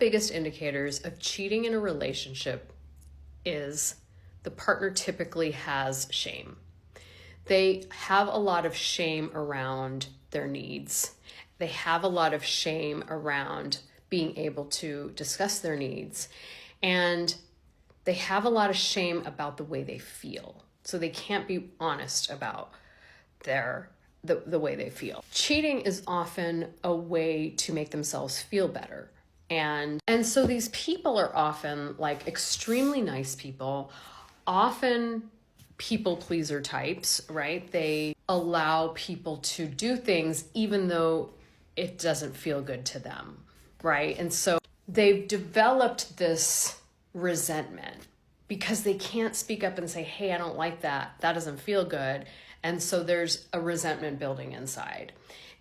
biggest indicators of cheating in a relationship is the partner typically has shame. They have a lot of shame around their needs. They have a lot of shame around being able to discuss their needs. And they have a lot of shame about the way they feel. So they can't be honest about the way they feel. Cheating is often a way to make themselves feel better. And so these people are often like extremely nice people, often people pleaser types, right? They allow people to do things even though it doesn't feel good to them, right? And so they've developed this resentment because they can't speak up and say, hey, I don't like that. That doesn't feel good. And so there's a resentment building inside.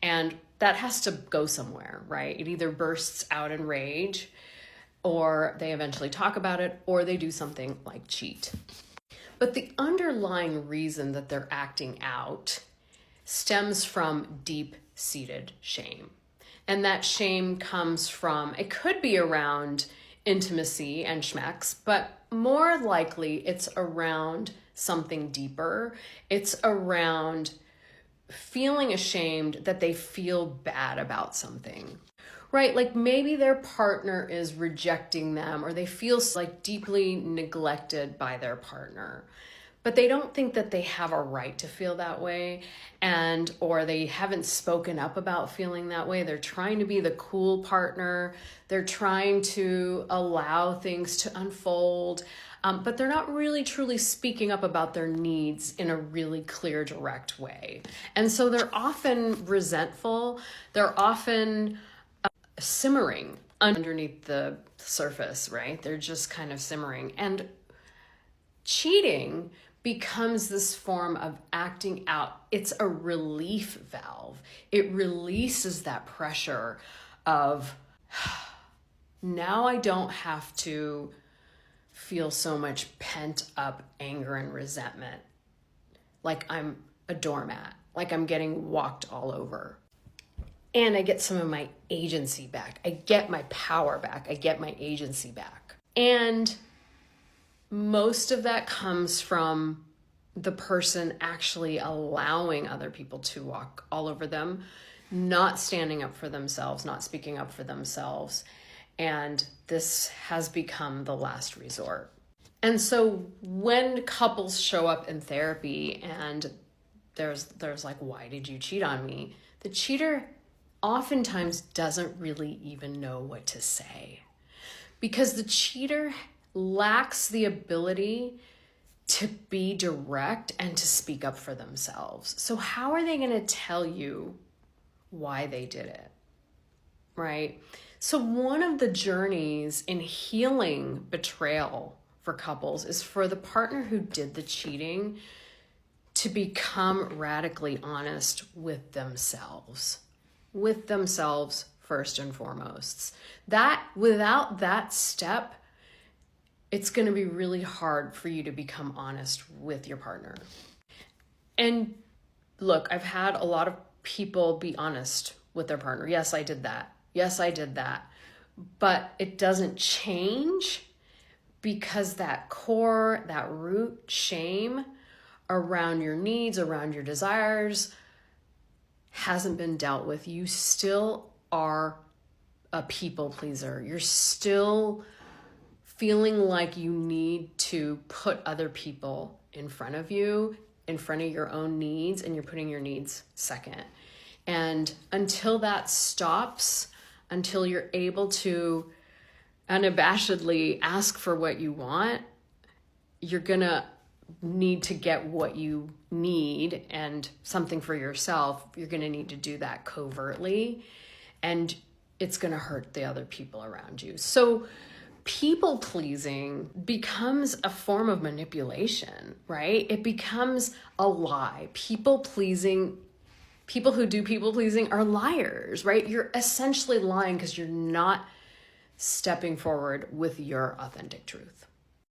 And that has to go somewhere, right? It either bursts out in rage, or they eventually talk about it, or they do something like cheat. But the underlying reason that they're acting out stems from deep-seated shame. And that shame comes from, it could be around intimacy and schmex, but more likely it's around something deeper. It's around feeling ashamed that they feel bad about something, right? Like maybe their partner is rejecting them, or they feel like deeply neglected by their partner, but they don't think that they have a right to feel that way, or they haven't spoken up about feeling that way. They're trying to be the cool partner. They're trying to allow things to unfold, but they're not really truly speaking up about their needs in a really clear, direct way. And so they're often resentful. They're often simmering underneath the surface, right? They're just kind of simmering. And cheating becomes this form of acting out. It's a relief valve. It releases that pressure of, now I don't have to feel so much pent up anger and resentment, like I'm a doormat, like I'm getting walked all over. And I get some of my agency back. I get my power back. I get my agency back. And most of that comes from the person actually allowing other people to walk all over them, not standing up for themselves, not speaking up for themselves. And this has become the last resort. And so when couples show up in therapy and there's like, why did you cheat on me? The cheater oftentimes doesn't really even know what to say, because the cheater lacks the ability to be direct and to speak up for themselves. So how are they going to tell you why they did it, right? So one of the journeys in healing betrayal for couples is for the partner who did the cheating to become radically honest with themselves first and foremost. That without that step, it's going to be really hard for you to become honest with your partner. And look, I've had a lot of people be honest with their partner. Yes, I did that. Yes, I did that. But it doesn't change, because that core, that root shame around your needs, around your desires, hasn't been dealt with. You still are a people pleaser. You're still feeling like you need to put other people in front of you, in front of your own needs, and you're putting your needs second. And until that stops, until you're able to unabashedly ask for what you want, you're gonna need to get what you need and something for yourself. You're gonna need to do that covertly, and it's gonna hurt the other people around you. So people pleasing becomes a form of manipulation, right? It becomes a lie. People pleasing, people who do people pleasing are liars, right? You're essentially lying because you're not stepping forward with your authentic truth.